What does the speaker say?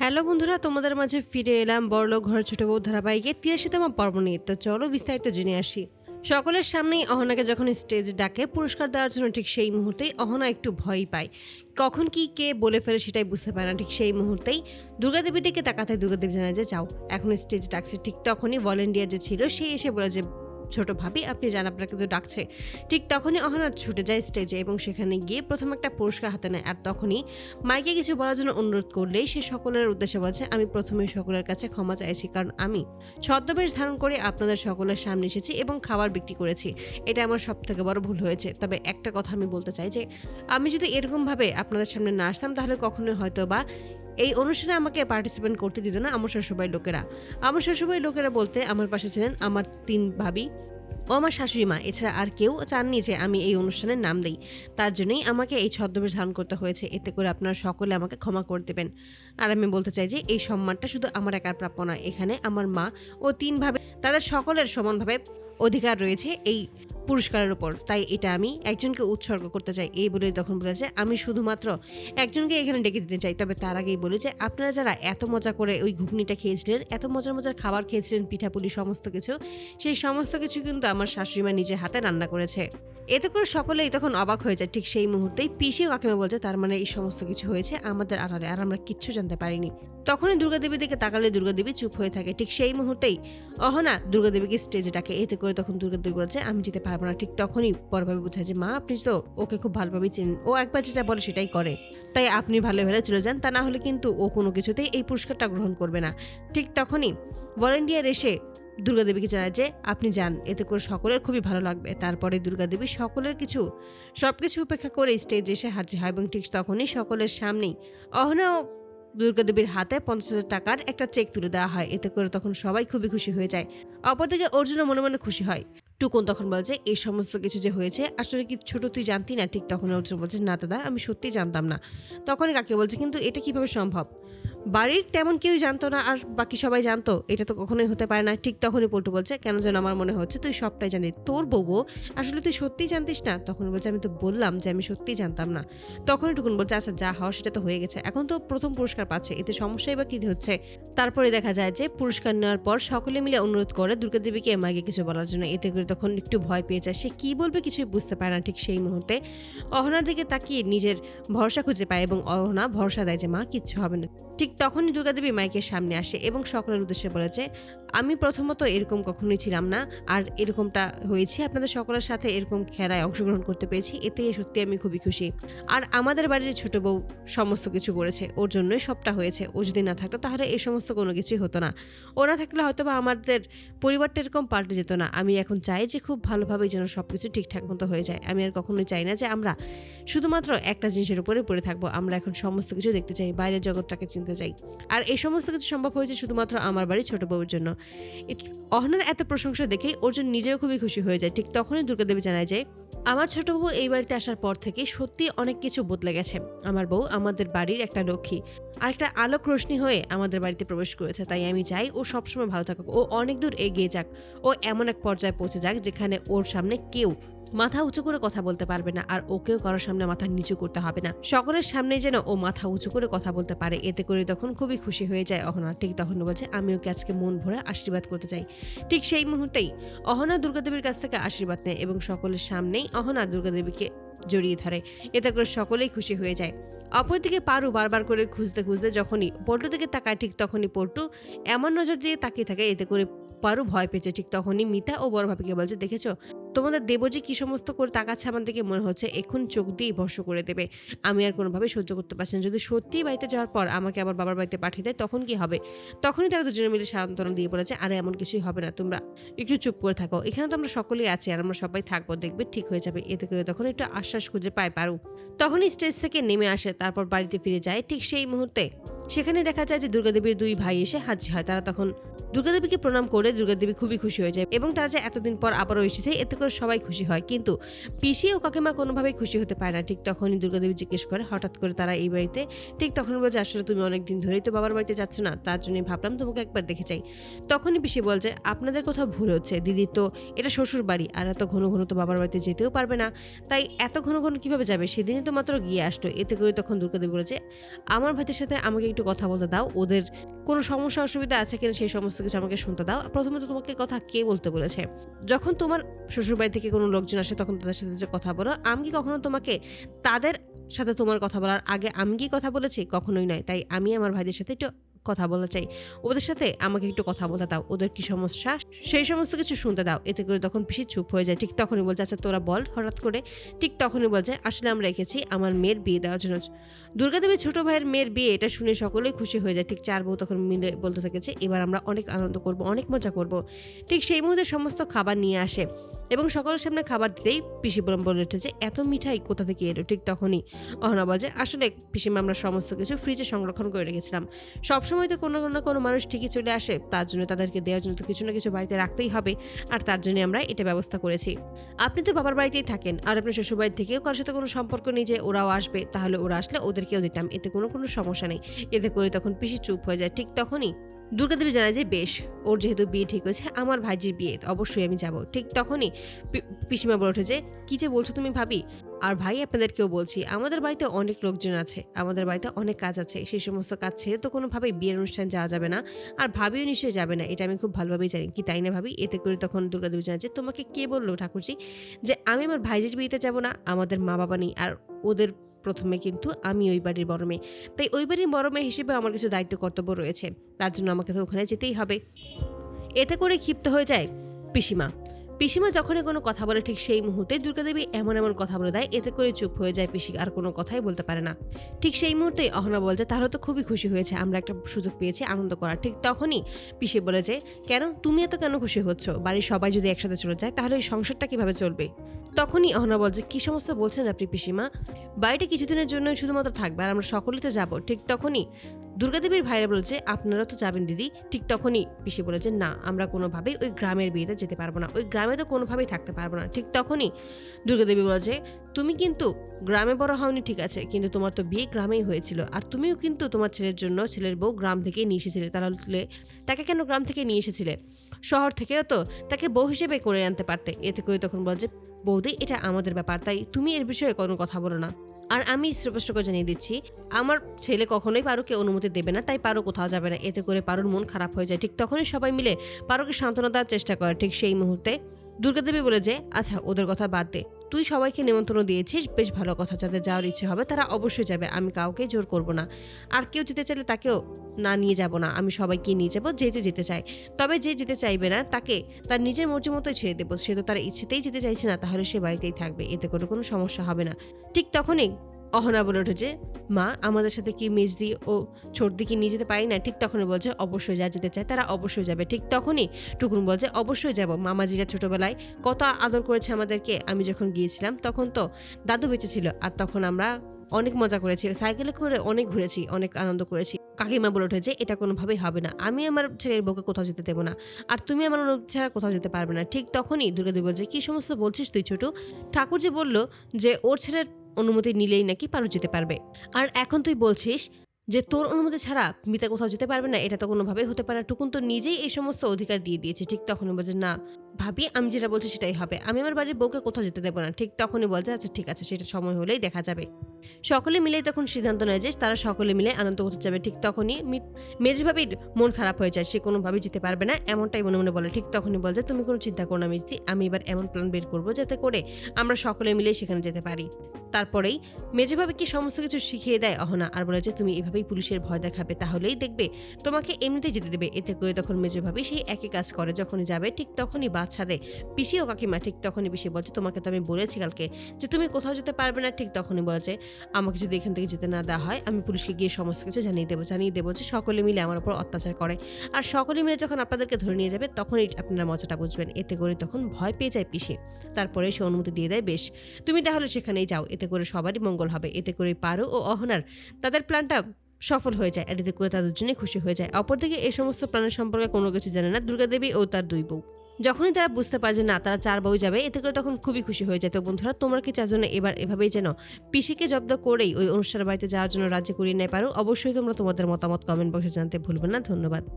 Hello বন্ধুরা, তোমাদের মাঝে ফিরে এলাম বড়লোক ঘরের ছোট বউ ধারাবাহিকে ৮৩তম পর্ব নিয়ে। তো চলো বিস্তারিত জেনে আসি। সকলের সামনেই অহনাকে যখন স্টেজে ডাকে পুরস্কার দেওয়ার জন্য, ঠিক সেই মুহূর্তেই অহনা একটু ভয় পায়। কখন কি কে বলে ফেলে সেটাই বুঝতে পারে না। ঠিক সেই মুহূর্তেই দুর্গাদেবীর দিকে তাকাতে দুর্গাদেবী জানায় যে যাও, এখন স্টেজে ডাকছে। ঠিক তখনই ভলেন্টিয়ার যে ছিল সে এসে বলে যে ছোট ভাবি আপনি যান, আপনাকে তো ডাকছে। ঠিক তখনই অহনা ছুটে যায় স্টেজে এবং সেখানে গিয়ে প্রথম একটা পুরস্কার হাতে নেয়। আর তখনই মাইকে কিছু বলার জন্য অনুরোধ করলেই সে সকলের উদ্দেশ্যে বলছে, আমি প্রথমেই সকলের কাছে ক্ষমা চাইছি, কারণ আমি ছদ্মবেশ ধারণ করে আপনাদের সকলের সামনে এসেছি এবং খাবার বিক্রি করেছি। এটা আমার সব থেকে বড় ভুল হয়েছে। তবে একটা কথা আমি বলতে চাই যে আমি যদি এরকমভাবে আপনাদের সামনে না আসতাম তাহলে কখনোই হয়তো বা এই অনুষ্ঠানে আমাকে পার্টিসিপেট করতে দিত না আমার শ্বশুরবাড়ির লোকেরা। আমার শ্বশুরবাড়ির লোকেরা বলতে আমার পাশে ছিলেন আমার ৩ ভাবি ও আমার শাশুড়ি মা, এছাড়া আর কেউ চাননি যে আমি এই অনুষ্ঠানের নাম দিই। তার জন্যই আমাকে এই ছদ্মবেশ ধারণ করতে হয়েছে। এতে করে আপনারা সকলে আমাকে ক্ষমা করে দেবেন। আর আমি বলতে চাই যে এই সম্মানটা শুধু আমার একার প্রাপ্য নয়, এখানে আমার মা ও ৩ ভাবে তাদের সকলের সমানভাবে অধিকার রয়েছে এই পুরস্কারের উপর। তাই এটা আমি একজনকে উৎসর্গ করতে চাই। এই বলে তখন বলেছে আমি শুধুমাত্র একজনকে এখানে ডেকে দিতে চাই। তবে তার আগেই বলি যে আপনারা যারা এত মজা করে ওই ঘুগনিটা খেয়েছিলেন, এত মজার মজার খাবার খেয়েছিলেন, পিঠাপুলি সমস্ত কিছু, সেই সমস্ত কিছু কিন্তু আমার শাশুড়িমা নিজের হাতে রান্না করেছে। এতে করে সকলেই তখন অবাক হয়ে যায়। ঠিক সেই মুহূর্তেই পিসি কাকিমা বলছে তার মানে এই সমস্ত কিছু হয়েছে আমাদের আড়ালে, আর আমরা কিচ্ছু জানতে পারিনি। তখনই দুর্গাদেবীর দিকে তাকালে দুর্গাদেবী চুপ হয়ে থাকে। ঠিক সেই মুহূর্তেই অহনা দুর্গাদেবীকে স্টেজে ডাকে। এতে করে তখন দুর্গাদেবী বলছে আমি যেতে পারবো না। ঠিক তখনই বড়ভাবে বোঝায় যে মা আপনি তো ওকে খুব ভালোভাবেই চেনেন, ও একবার যেটা বলে সেটাই করে, তাই আপনি ভালো ভালো চলে যান, তা না হলে কিন্তু ও কোনো কিছুতেই এই পুরস্কারটা গ্রহণ করবে না। ঠিক তখনই ভলেন্টিয়ার এসে দুর্গাদেবীকে জানায় যে আপনি যান, এতে করে সকলের খুবই ভালো লাগবে। তারপরে দুর্গাদেবী সকলের সবকিছু উপেক্ষা করে স্টেজে এসে হাজির হয় এবং ঠিক তখনই সকলের সামনেই অহনা ও দুর্গাদেবীর হাতে ৫০,০০০ টাকার একটা চেক তুলে দেওয়া হয়। এতে করে তখন সবাই খুবই খুশি হয়ে যায়। অপরদিকে অর্জুনও মনে মনে খুশি হয়। টুকুন তখন বলছে এই সমস্ত কিছু যে হয়েছে আসলে কি ছোট তুই জানতি না? ঠিক তখন অর্জুন বলছে না দাদা, আমি সত্যিই জানতাম না। তখনই কাকে বলছে কিন্তু এটা কিভাবে সম্ভব? বাড়ির তেমন কেউ জানতো না আর বাকি সবাই জানতো, এটা তো কখনোই হতে পারে না। ঠিক তখনই পল্টু বলছে কেন যেন আমার মনে হচ্ছে তুই সবটাই জানিস, তোর বউ আসলে তুই সত্যিই জানতিস না? তখন বলছে আমি তো বললাম যে আমি সত্যিই জানতাম না। তখনই টুকুন বলছে আচ্ছা যা হওয়ার সেটা তো হয়ে গেছে, এখন তো প্রথম পুরস্কার পাচ্ছে, এতে সমস্যাই বা কি হচ্ছে? তারপরে দেখা যায় যে পুরস্কার নেওয়ার পর সকলে মিলে অনুরোধ করে দুর্গাদেবীকে মাকে কিছু বলার জন্য। এতে করে তখন একটু ভয় পেয়ে যায়, সে কি বলবে কিছুই বুঝতে পারে না। ঠিক সেই মুহূর্তে অহনার দিকে তাকিয়ে নিজের ভরসা খুঁজে পায় এবং অহনা ভরসা দেয় যে মা কিচ্ছু হবে না। ঠিক তখনই দুর্গাদেবী মাইকের সামনে আসে এবং সকলের উদ্দেশ্যে বলেছে আমি প্রথমত এরকম কখনোই ছিলাম না, আর এরকমটা হয়েছে আপনাদের সকলের সাথে এরকম খেলায় অংশগ্রহণ করতে পেরেছি, এতে সত্যি আমি খুবই খুশি। আর আমাদের বাড়ির ছোট বউ সমস্ত কিছু করেছে, ওর জন্যই সবটা হয়েছে। ও যদি না থাকতো তাহলে এই সমস্ত কোনো কিছুই হতো না। ও না থাকলে হয়তো বা আমাদের পরিবারটা এরকম পাল্টে যেত না। আমি এখন চাই যে খুব ভালোভাবে যেন সবকিছু ঠিকঠাক মতো হয়ে যায়। আমি আর কখনোই চাই না যে আমরা শুধুমাত্র একটা জিনিসের উপরে পড়ে থাকবো। আমরা এখন সমস্ত কিছু দেখতে চাই, বাইরের জগৎটাকে চিনতে চাই। আর এই সমস্ত কিছু সম্ভব হয়েছে শুধুমাত্র আমার বাড়ির ছোট বউয়ের জন্য। অহনার এত প্রশংসা দেখে অর্জুন নিজেও খুবই খুশি হয়ে যায়। ঠিক তখনই দুর্গাদেবী জানায় যে আমার ছোট বউ এই বাড়িতে আসার পর থেকে সত্যি অনেক কিছু বদলে গেছে। আমার বউ আমাদের বাড়ির একটা লক্ষ্মী আর একটা আলোক রোশনি হয়ে আমাদের বাড়িতে প্রবেশ করেছে। তাই আমি চাই ও সবসময় ভালো থাকুক, ও অনেক দূর এগিয়ে যাক, ও এমন এক পর্যায়ে পৌঁছে যাক যেখানে ওর সামনে কেউ মাথা উঁচু করে কথা বলতে পারবে না, আর ওকেও কারোর সামনে মাথা নিচু করতে হবে না। সকলের সামনে যেন ও মাথা উঁচু করে কথা বলতে পারে। এতে করে তখন খুবই খুশি হয়ে যায় অহনা। ঠিক তখন বলছে আমি ওকে আজকে মন ভরে আশীর্বাদ করতে চাই। ঠিক সেই মুহূর্তেই অহনা দুর্গাদেবীর কাছ থেকে আশীর্বাদ নেয় এবং সকলের সামনেই অহনা দুর্গাদেবীকে জড়িয়ে ধরে। এতে করে সকলেই খুশি হয়ে যায়। অপরদিকে পারু বারবার করে খুঁজতে খুঁজতে যখনই পল্টু দিকে তাকায়, ঠিক তখনই পল্টু এমন নজর দিয়ে তাকিয়ে থাকে এতে করে পারু ভয় পেয়েছে। ঠিক তখনই মিতা ও বড় ভাবিকে বলছে দেখেছো তোমাদের দেবজি কি সমস্ত করে তাকাচ্ছে আমার দিকে, মনে হচ্ছে এখন চোখ দিয়েই ভস্ম করে দেবে। আমি আর কোনোভাবে সহ্য করতে পারছি না, যদি সত্যিই বাড়িতে যাওয়ার পর আমাকে আবার বাবার বাড়িতে পাঠিয়ে দেয় তখন কি হবে? তখনই তারা দুজনে মিলে সান্ত্বনা দিয়ে বলেছে আরে এমন কিছুই হবে না, তোমরা একটু চুপ করে থাকো, এখানে তো আমরা সকলেই আছি আর আমরা সবাই থাকবো, দেখবে ঠিক হয়ে যাবে। এতে করে তখন একটু আশ্বাস খুঁজে পায় পারু। তখনই স্টেজ থেকে নেমে আসে, তারপর বাড়িতে ফিরে যায়। ঠিক সেই মুহূর্তে সেখানে দেখা যায় যে দুর্গাদেবীর 2 ভাই এসে হাজির হয়। তারা তখন দুর্গাদেবীকে প্রণাম করে দুর্গাদেবী খুবই খুশি হয়ে যায় এবং তারা যে এতদিন পর আবারও এসেছে এতে করে সবাই খুশি হয়, কিন্তু পিসি ও কাকিমা কোনোভাবেই খুশি হতে পারে না। ঠিক তখনই দুর্গাদেবী জিজ্ঞেস করে হঠাৎ করে তারা এই বাড়িতে, ঠিক তখন বলছে আসলে তুমি অনেকদিন ধরেই তো বাবার বাড়িতে যাচ্ছ না, তার জন্যই ভাবলাম তোমাকে একবার দেখে চাই। তখনই পিসি বলছে আপনাদের কোথাও ভুল হচ্ছে, দিদি তো এটা শ্বশুর বাড়ি, আর এত ঘন ঘন তো বাবার বাড়িতে যেতেও পারবে না, তাই এত ঘন ঘন কিভাবে যাবে, সেদিনই তো মাত্র গিয়ে আসলো। এতে করে তখন দুর্গাদেবী বলেছে আমার ভাইদের সাথে আমাকে একটু কথা বলতে দাও, ওদের কোনো সমস্যা অসুবিধা আছে কিনা সেই সমস্ত কিছু আমাকে শুনতে দাও। প্রথমে তো তোমাকে কথা কে বলতে বলেছে? যখন তোমার শ্বশুরবাড়ি থেকে কোনো লোকজন আসে তখন তাদের সাথে যে কথা বলো, আমি কি কখনো তোমাকে তাদের সাথে তোমার কথা বলার আগে আমি কি কথা বলেছি? কখনোই নয়। তাই আমি আমার ভাইদের সাথে একটু কথা বলতে চাই, ওদের সাথে আমাকে একটু কথা বলতে দাও, ওদের কি সমস্যা সেই সমস্ত কিছু শুনতে দাও। এতে করে তখন পিসি চুপ হয়ে যায়। ঠিক তখনই বলছে আচ্ছা তোরা বল হঠাৎ করে। ঠিক তখনই বলছে আসলে আমরা রেখেছি আমার মেয়ের বিয়ে দেওয়ার জন্য। দুর্গাদেবীর ছোট ভাইয়ের মেয়ের বিয়ে, এটা শুনে সকলেই খুশি হয়ে যায়। ঠিক 4 বউ তখন মিলে বলতে থেকেছে এবার আমরা অনেক আনন্দ করব, অনেক মজা করব। ঠিক সেই মুহূর্তে সমস্ত খাবার নিয়ে আসে এবং সকলের সামনে খাবার দিতেই পিসি বলে উঠেছে এত মিঠাই কোথা থেকে এলো? ঠিক তখনই অহনা বলে আসলে পিসিমা আমরা সমস্ত কিছু ফ্রিজে সংরক্ষণ করে রেখেছিলাম, সবসময় তো কোনো না কোনো মানুষ ঠিকই চলে আসে, তার জন্য তাদেরকে দেওয়ার জন্য তো কিছু না কিছু বাড়িতে রাখতেই হবে, আর তার জন্য আমরা এটা ব্যবস্থা করেছি। আপনি তো বাবার বাড়িতেই থাকেন আর আপনার শ্বশুর বাড়ি থেকেও কারোর সাথে কোনো সম্পর্ক নেই যে ওরাও আসবে, তাহলে ওরা আসলে ওদেরকেও দিতাম, এতে কোনো সমস্যা নেই। এতে করে তখন পিসি চুপ হয়ে যায়। ঠিক তখনই দুর্গাদেবী জানায় যে বেশ, ওর যেহেতু বিয়ে ঠিক হয়েছে, আমার ভাইজির বিয়ে অবশ্যই আমি যাব। ঠিক তখনই পিসিমা বলে ওঠে যে কি যে বলছো তুমি ভাবি, আর ভাই আপনাদেরকেও বলছি আমাদের বাড়িতে অনেক লোকজন আছে, আমাদের বাড়িতে অনেক কাজ আছে, সেই সমস্ত কাজ ছেড়ে তো কোনোভাবেই বিয়ের অনুষ্ঠান যাওয়া যাবে না, আর ভাবিও নিশ্চয়ই যাবে না, এটা আমি খুব ভালোভাবেই জানি, কি তাই না ভাবি? এতে করে তখন দুর্গাদেবী জানায় যে তোমাকে কে বললো ঠাকুরজি যে আমি আমার ভাইজির বিয়েতে যাব না? আমাদের মা বাবা নেই, আর ওদের প্রথমে কিন্তু আমি ওই বাড়ির বড় মেয়ে, তাই ওই বাড়ির বড় মেয়ে হিসেবে আমার কিছু দায়িত্ব কর্তব্য রয়েছে, তার জন্য আমাকে তো ওখানে যেতেই হবে। এতে করে ক্ষিপ্ত হয়ে যায় পিসিমা। পিসিমা যখনই কোনো কথা বলে ঠিক সেই মুহূর্তে দুর্গাদেবী এমন এমন কথা বলে দেয়, এতে করে চুপ হয়ে যায় পিসি, আর কোনো কথাই বলতে পারে না। ঠিক সেই মুহূর্তেই অহনা বলছে তাহলে তো খুবই খুশি হয়েছে, আমরা একটা সুযোগ পেয়েছি আনন্দ করার। ঠিক তখনই পিসি বলে যে কেন তুমি এত কেন খুশি হচ্ছ? বাড়ির সবাই যদি একসাথে চলে যায় তাহলে এই সংসারটা কিভাবে চলবে? তখনই অহনা বলছে কি সমস্যা বলছেন আপনি পিসিমা, বাড়িটা কিছুদিনের জন্য শুধুমাত্র থাকবে আর আমরা সকলেই তো যাবো। ঠিক তখনই দুর্গাদেবীর ভাইরা বলেছে আপনারা তো যাবেন দিদি। ঠিক তখনই পিসি বলেছে না আমরা কোনোভাবেই ওই গ্রামের বিয়েতে যেতে পারবো না, ওই গ্রামে তো কোনোভাবেই থাকতে পারবো না। ঠিক তখনই দুর্গাদেবী বলেছে তুমি কিন্তু গ্রামে বড় হওনি ঠিক আছে, কিন্তু তোমার তো বিয়ে গ্রামেই হয়েছিল, আর তুমিও কিন্তু তোমার ছেলের জন্য ছেলের বউ গ্রাম থেকে নিয়ে এসেছিলে, তাহলে তাকে কেন গ্রাম থেকে নিয়ে এসেছিলে? শহর থেকেও তো তাকে বউ হিসেবে করে আনতে পারতে। এতে করে তখন বলছে বৌদি এটা আমাদের ব্যাপার, তাই তুমি এর বিষয়ে কোনো কথা বলো না। আর আমি স্পষ্ট করে জানিয়ে দিচ্ছি আমার ছেলে কখনোই পারুকে অনুমতি দেবে না, তাই পারু কোথাও যাবে না। এতে করে পারুর মন খারাপ হয়ে যায়। ঠিক তখনই সবাই মিলে পারুকে সান্ত্বনা দেওয়ার চেষ্টা করে। ঠিক সেই মুহূর্তে দুর্গাদেবী বলে যে আচ্ছা ওদের কথা বাদ দে, তুই সবাইকে নিমন্ত্রণ দিয়েছিস, বেশ ভালো কথা, যাদের যাওয়ার ইচ্ছে হবে তারা অবশ্যই যাবে, আমি কাউকে জোর করব না, আর কেউ যেতে চাইলে তাকেও না নিয়ে যাব না, আমি সবাইকে নিয়ে যাবো যে যে যেতে চায়, তবে যে যেতে চাইবে না তাকে তার নিজের মর্জি মতোই ছেড়ে দেবো, সে তো তার ইচ্ছেতেই যেতে চাইছে না, তাহলে সে বাড়িতেই থাকবে, এতে করে কোনো সমস্যা হবে না। ঠিক তখনই অহনা বলে উঠেছে মা আমাদের সাথে কি মেজদি ও ছোটদিকে নিয়ে যেতে পারি না? ঠিক তখনই বলছে অবশ্যই যা যেতে চায় তারা অবশ্যই যাবে। ঠিক তখনই টুকুন বলছে অবশ্যই যাব, মামাজিরা ছোটবেলায় কত আদর করেছে আমাদেরকে, আমি যখন গিয়েছিলাম তখন তো দাদু বেঁচে ছিল, আর তখন আমরা অনেক মজা করেছি, সাইকেলে করে অনেক ঘুরেছি, অনেক আনন্দ করেছি। কাকিমা বলে উঠেছে এটা কোনোভাবেই হবে না, আমি আমার ছেলের বউকে কোথাও যেতে দেবো না, আর তুমি আমার অনুমতি ছাড়া কোথাও যেতে পারবে না। ঠিক তখনই দুর্গাদেবী বলছে কি সমস্ত বলছিস তুই ছোট? ঠাকুরজি বলল যে ওর ছেলের অনুমতি নিলেই নাকি পারু যেতে পারবে, আর এখন তুই বলছিস যে তোর অনুমতি ছাড়া মিতা কোথাও যেতে পারবে না? এটা তো কোনোভাবেই হতে পারে না, টুকুন তো নিজেই এই সমস্ত অধিকার দিয়ে দিয়েছে। ঠিক তখনই বলছে না ভাবি আমি যেটা বলছি সেটাই হবে, আমি আমার বাড়ির বউকে কোথাও যেতে দেবো না। ঠিক তখনই বলছে আচ্ছা ঠিক আছে সেটা সময় হলেই দেখা যাবে। সকলে মিলেই তখন সিদ্ধান্ত নেয় যে তারা সকলে মিলে আনন্দ করতে যাবে। ঠিক তখনই মেজভাবির মন খারাপ হয়ে যায়, সে কোনোভাবেই যেতে পারবে না এমনটাই মনে মনে বলে। ঠিক তখনই বলছে তুমি কোনো চিন্তা করো না মেজদি, আমি এবার এমন প্ল্যান বের করবো যাতে করে আমরা সকলে মিলে সেখানে যেতে পারি। তারপরেই মেজভাবে কি সমস্ত কিছু শিখিয়ে দেয় অহনা, আর বলে যে তুমি এভাবেই পুলিশের ভয় দেখাবে তাহলেই দেখবে তোমাকে এমনিতেই যেতে দেবে। এতে করে তখন মেজভাবি সেই একই কাজ করে, যখনই যাবে ঠিক তখনই বাচ্চাদের পিসি ও কাকিমা ঠিক তখনই পিসি বলছে তোমাকে তো আমি বলেছি কালকে যে তুমি কোথাও যেতে পারবে না। ঠিক তখনই বলেছে আমাকে যদি এখান থেকে যেতে না দেওয়া হয় আমি পুলিশকে গিয়ে সমস্ত কিছু জানিয়ে দেবো যে সকলে মিলে আমার উপর অত্যাচার করে, আর সকলে মিলে যখন আপনাদেরকে ধরে নিয়ে যাবে তখনই আপনারা মজাটা বুঝবেন। এতে করে তখন ভয় পেয়ে যায় পিসি, তারপরে সে অনুমতি দিয়ে দেয় বেশ তুমি তাহলে সেখানেই যাও, এতে করে সবারই মঙ্গল হবে। এতে করে পারু ও অহনার তাদের প্ল্যানটা সফল হয়ে যায়। আর এতে করে তাদের দুজনেই খুশি হয়ে যায়। অপরদিকে এই সমস্ত প্ল্যানের সম্পর্কে কোনো কিছু জানে না দুর্গাদেবী ও তার 2 বউ। যখনই তারা বুঝতে পারে যে না তারা 4 বউ যাবে, এতে করে তখন খুবই খুশি হয়ে যায়। তো বন্ধুরা, তোমরা কি চাও যেন এবার এভাবেই যেন পিসিকে জব্দ করেই ওই অনুষ্ঠানের বাড়িতে যাওয়ার জন্য রাজি করিয়ে নেয় পারো? অবশ্যই তোমরা তোমাদের মতামত কমেন্ট বক্সে জানাতে ভুলবে না। ধন্যবাদ।